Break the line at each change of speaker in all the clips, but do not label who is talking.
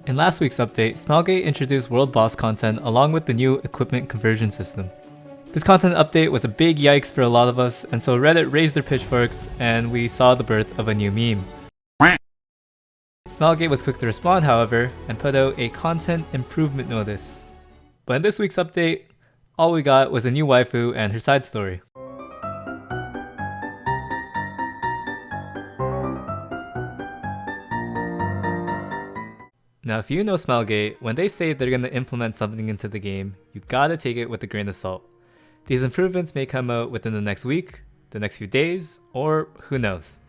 In last week's update, Smilegate introduced World Boss content along with the new equipment conversion system. This content update was a big yikes for a lot of us, and so Reddit raised their pitchforks and we saw the birth of a new meme. Smilegate was quick to respond, however, and put out a content improvement notice. But in this week's update, all we got was a new waifu and her side story. Now if you know Smilegate, when they say they're going to implement something into the game, you gotta take it with a grain of salt. These improvements may come out within the next week, the next few days, or who knows.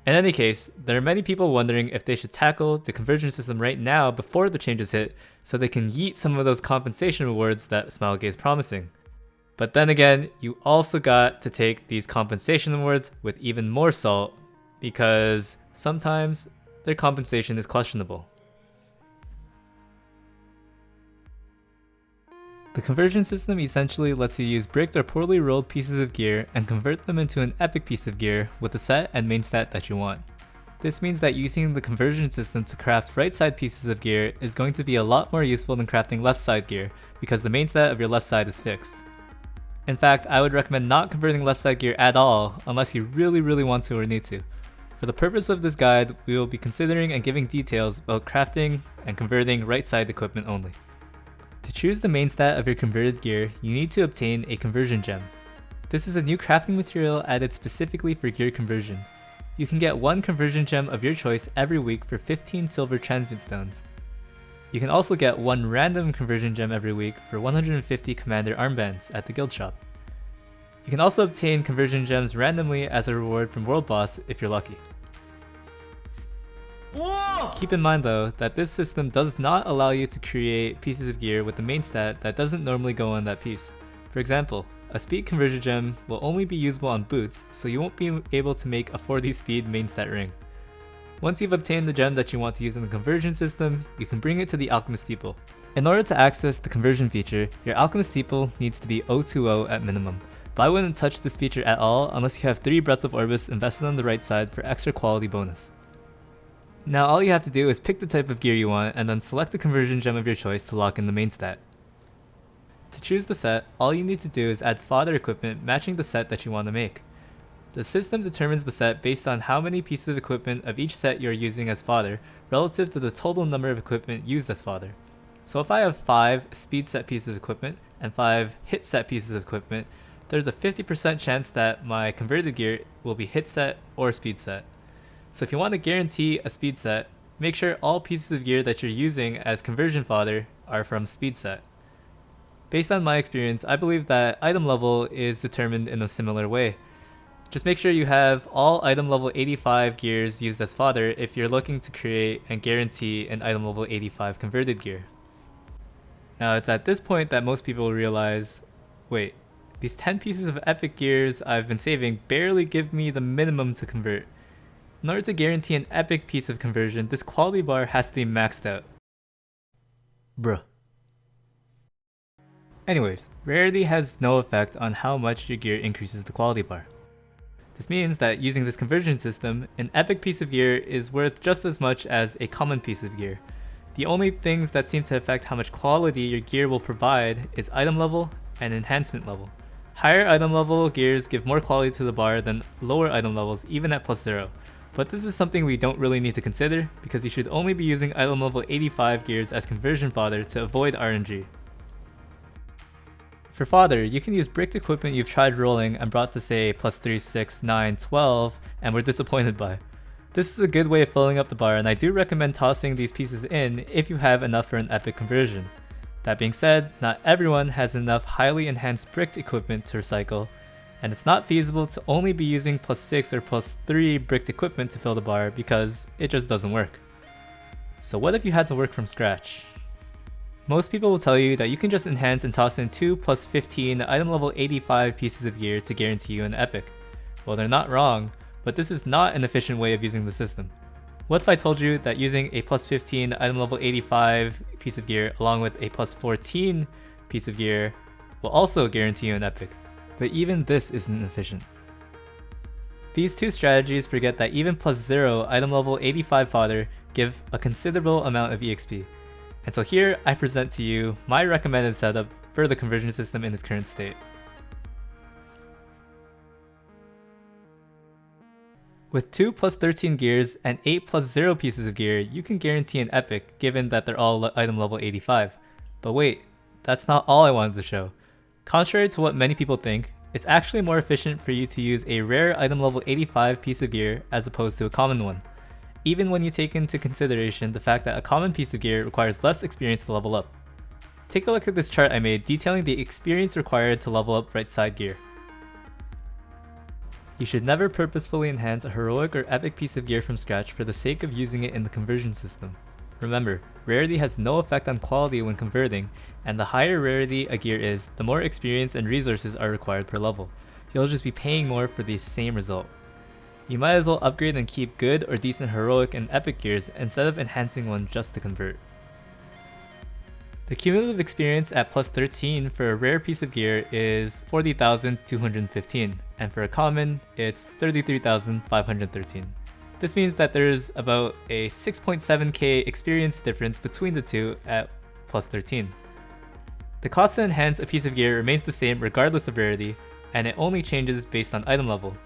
In any case, there are many people wondering if they should tackle the conversion system right now before the changes hit so they can yeet some of those compensation rewards that Smilegate is promising. But then again, you also got to take these compensation rewards with even more salt because sometimes their compensation is questionable. The conversion system essentially lets you use bricked or poorly rolled pieces of gear and convert them into an epic piece of gear with the set and main stat that you want. This means that using the conversion system to craft right side pieces of gear is going to be a lot more useful than crafting left side gear because the main stat of your left side is fixed. In fact, I would recommend not converting left side gear at all unless you really want to or need to. For the purpose of this guide, we will be considering and giving details about crafting and converting right side equipment only. To choose the main stat of your converted gear, you need to obtain a conversion gem. This is a new crafting material added specifically for gear conversion. You can get one conversion gem of your choice every week for 15 silver transmute stones. You can also get one random conversion gem every week for 150 commander armbands at the guild shop. You can also obtain conversion gems randomly as a reward from World Boss if you're lucky. Whoa! Keep in mind though that this system does not allow you to create pieces of gear with the main stat that doesn't normally go on that piece. For example, a speed conversion gem will only be usable on boots, so you won't be able to make a 40 speed main stat ring. Once you've obtained the gem that you want to use in the conversion system, you can bring it to the alchemist steeple. In order to access the conversion feature, your alchemist steeple needs to be 020 at minimum, but I wouldn't touch this feature at all unless you have 3 breaths of Orbis invested on the right side for extra quality bonus. Now all you have to do is pick the type of gear you want and then select the conversion gem of your choice to lock in the main stat. To choose the set, all you need to do is add fodder equipment matching the set that you want to make. The system determines the set based on how many pieces of equipment of each set you are using as fodder relative to the total number of equipment used as fodder. So if I have 5 speed set pieces of equipment and 5 hit set pieces of equipment, there's a 50% chance that my converted gear will be hit set or speed set. So if you want to guarantee a speed set, make sure all pieces of gear that you're using as conversion fodder are from speed set. Based on my experience, I believe that item level is determined in a similar way. Just make sure you have all item level 85 gears used as fodder if you're looking to create and guarantee an item level 85 converted gear. Now it's at this point that most people realize, wait, these 10 pieces of epic gears I've been saving barely give me the minimum to convert. In order to guarantee an epic piece of conversion, this quality bar has to be maxed out. Bruh. Anyways, rarity has no effect on how much your gear increases the quality bar. This means that using this conversion system, an epic piece of gear is worth just as much as a common piece of gear. The only things that seem to affect how much quality your gear will provide is item level and enhancement level. Higher item level gears give more quality to the bar than lower item levels even at +0. But this is something we don't really need to consider because you should only be using item level 85 gears as conversion fodder to avoid RNG. For fodder, you can use bricked equipment you've tried rolling and brought to say +3, 6, 9, 12 and were disappointed by. This is a good way of filling up the bar, and I do recommend tossing these pieces in if you have enough for an epic conversion. That being said, not everyone has enough highly enhanced bricked equipment to recycle, and it's not feasible to only be using +6 or +3 bricked equipment to fill the bar because it just doesn't work. So what if you had to work from scratch? Most people will tell you that you can just enhance and toss in 2 + 15 item level 85 pieces of gear to guarantee you an epic. Well, they're not wrong, but this is not an efficient way of using the system. What if I told you that using a +15 item level 85 piece of gear along with a +14 piece of gear will also guarantee you an epic? But even this isn't efficient. These two strategies forget that even +0 item level 85 fodder give a considerable amount of EXP. And so here I present to you my recommended setup for the conversion system in its current state. With 2 plus 13 gears and 8 plus 0 pieces of gear, you can guarantee an epic given that they're all item level 85. But wait, that's not all I wanted to show. Contrary to what many people think, it's actually more efficient for you to use a rare item level 85 piece of gear as opposed to a common one, even when you take into consideration the fact that a common piece of gear requires less experience to level up. Take a look at this chart I made detailing the experience required to level up right side gear. You should never purposefully enhance a heroic or epic piece of gear from scratch for the sake of using it in the conversion system. Remember, rarity has no effect on quality when converting, and the higher rarity a gear is, the more experience and resources are required per level. You'll just be paying more for the same result. You might as well upgrade and keep good or decent heroic and epic gears instead of enhancing one just to convert. The cumulative experience at plus 13 for a rare piece of gear is 40,215, and for a common, it's 33,513. This means that there's about a 6.7k experience difference between the two at plus 13. The cost to enhance a piece of gear remains the same regardless of rarity, and it only changes based on item level.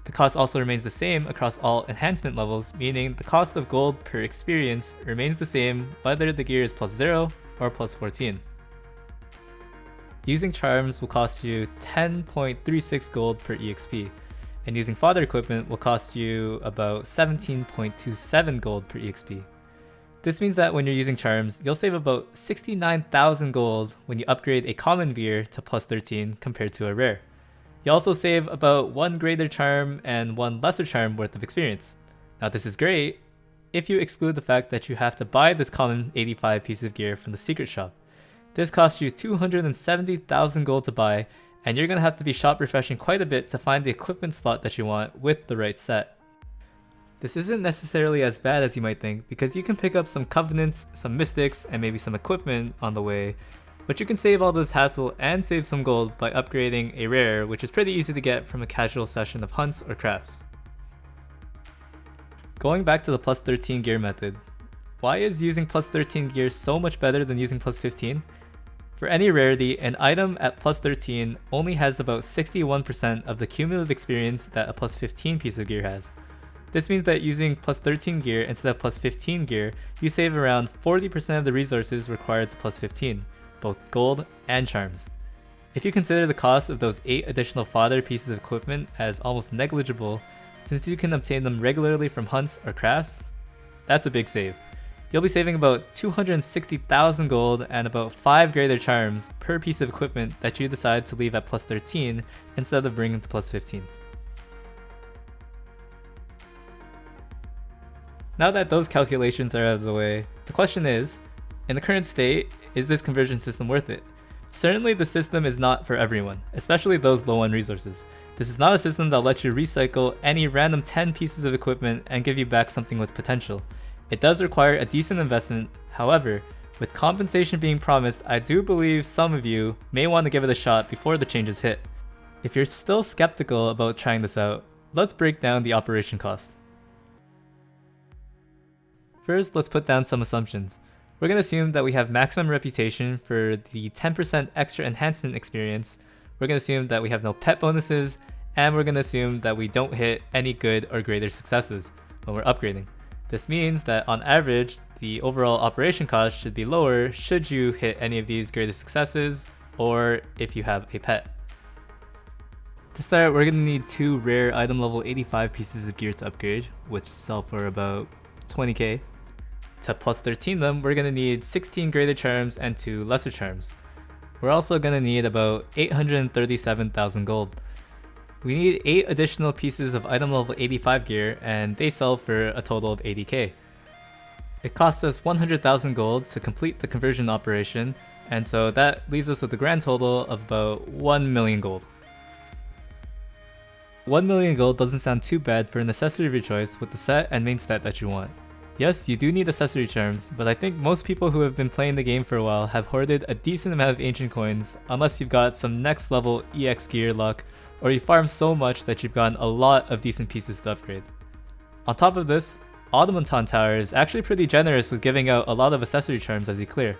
The cost also remains the same across all enhancement levels, meaning the cost of gold per experience remains the same whether the gear is plus 0 or plus 14. Using charms will cost you 10.36 gold per EXP, and using fodder equipment will cost you about 17.27 gold per EXP. This means that when you're using charms, you'll save about 69,000 gold when you upgrade a common gear to plus 13 compared to a rare. You also save about 1 greater charm and 1 lesser charm worth of experience. Now this is great if you exclude the fact that you have to buy this common 85 piece of gear from the secret shop. This costs you 270,000 gold to buy, and you're going to have to be shop refreshing quite a bit to find the equipment slot that you want with the right set. This isn't necessarily as bad as you might think, because you can pick up some covenants, some mystics, and maybe some equipment on the way, but you can save all this hassle and save some gold by upgrading a rare, which is pretty easy to get from a casual session of hunts or crafts. Going back to the plus 13 gear method, why is using plus 13 gear so much better than using plus 15? For any rarity, an item at plus 13 only has about 61% of the cumulative experience that a plus 15 piece of gear has. This means that using plus 13 gear instead of plus 15 gear, you save around 40% of the resources required to plus 15, both gold and charms. If you consider the cost of those 8 additional fodder pieces of equipment as almost negligible, since you can obtain them regularly from hunts or crafts, that's a big save. You'll be saving about 260,000 gold and about 5 greater charms per piece of equipment that you decide to leave at plus 13 instead of bringing to plus 15. Now that those calculations are out of the way, the question is, in the current state, is this conversion system worth it? Certainly the system is not for everyone, especially those low on resources. This is not a system that'll let you recycle any random 10 pieces of equipment and give you back something with potential. It does require a decent investment, however, with compensation being promised, I do believe some of you may want to give it a shot before the changes hit. If you're still skeptical about trying this out, let's break down the operation cost. First, let's put down some assumptions. We're going to assume that we have maximum reputation for the 10% extra enhancement experience, we're going to assume that we have no pet bonuses, and we're going to assume that we don't hit any good or greater successes when we're upgrading. This means that on average, the overall operation cost should be lower should you hit any of these greater successes or if you have a pet. To start, we're going to need 2 rare item level 85 pieces of gear to upgrade, which sell for about 20k. To plus 13 them, we're going to need 16 greater charms and 2 lesser charms. We're also going to need about 837,000 gold. We need 8 additional pieces of item level 85 gear, and they sell for a total of 80k. It costs us 100,000 gold to complete the conversion operation, and so that leaves us with a grand total of about 1 million gold. 1 million gold doesn't sound too bad for an accessory of your choice with the set and main stat that you want. Yes, you do need accessory charms, but I think most people who have been playing the game for a while have hoarded a decent amount of ancient coins, unless you've got some next level EX gear luck, or you farm so much that you've gotten a lot of decent pieces to upgrade. On top of this, Automaton Tower is actually pretty generous with giving out a lot of accessory charms as you clear.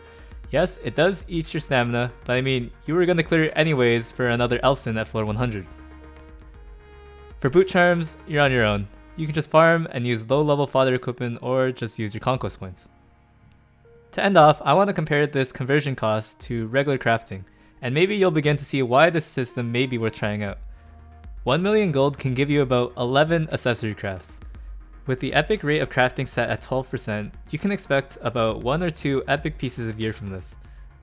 Yes, it does eat your stamina, but I mean, you were gonna clear it anyways for another Elson at floor 100. For boot charms, you're on your own. You can just farm and use low level fodder equipment or just use your conquest points. To end off, I want to compare this conversion cost to regular crafting, and maybe you'll begin to see why this system may be worth trying out. 1 million gold can give you about 11 accessory crafts. With the epic rate of crafting set at 12%, you can expect about 1 or 2 epic pieces of gear from this.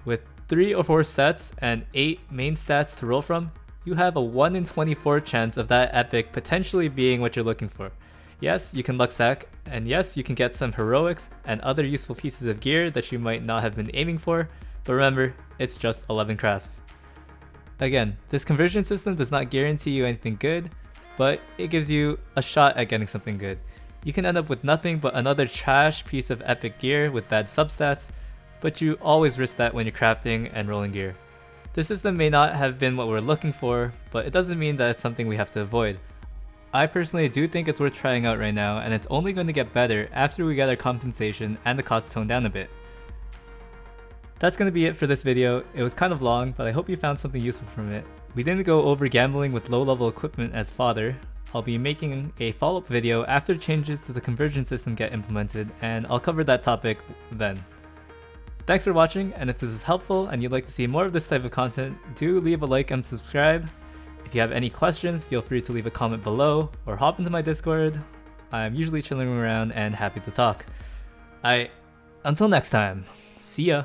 With 3 or 4 sets and 8 main stats to roll from, you have a 1 in 24 chance of that epic potentially being what you're looking for. Yes, you can luck sack, and yes, you can get some heroics and other useful pieces of gear that you might not have been aiming for, but remember, it's just 11 crafts. Again, this conversion system does not guarantee you anything good, but it gives you a shot at getting something good. You can end up with nothing but another trash piece of epic gear with bad substats, but you always risk that when you're crafting and rolling gear. This system may not have been what we're looking for, but it doesn't mean that it's something we have to avoid. I personally do think it's worth trying out right now, and it's only going to get better after we get our compensation and the cost toned down a bit. That's going to be it for this video. It was kind of long, but I hope you found something useful from it. We didn't go over gambling with low level equipment as fodder. I'll be making a follow-up video after changes to the conversion system get implemented, and I'll cover that topic then. Thanks for watching, and if this is helpful and you'd like to see more of this type of content, do leave a like and subscribe. If you have any questions, feel free to leave a comment below or hop into my Discord. I'm usually chilling around and happy to talk. Until next time, see ya!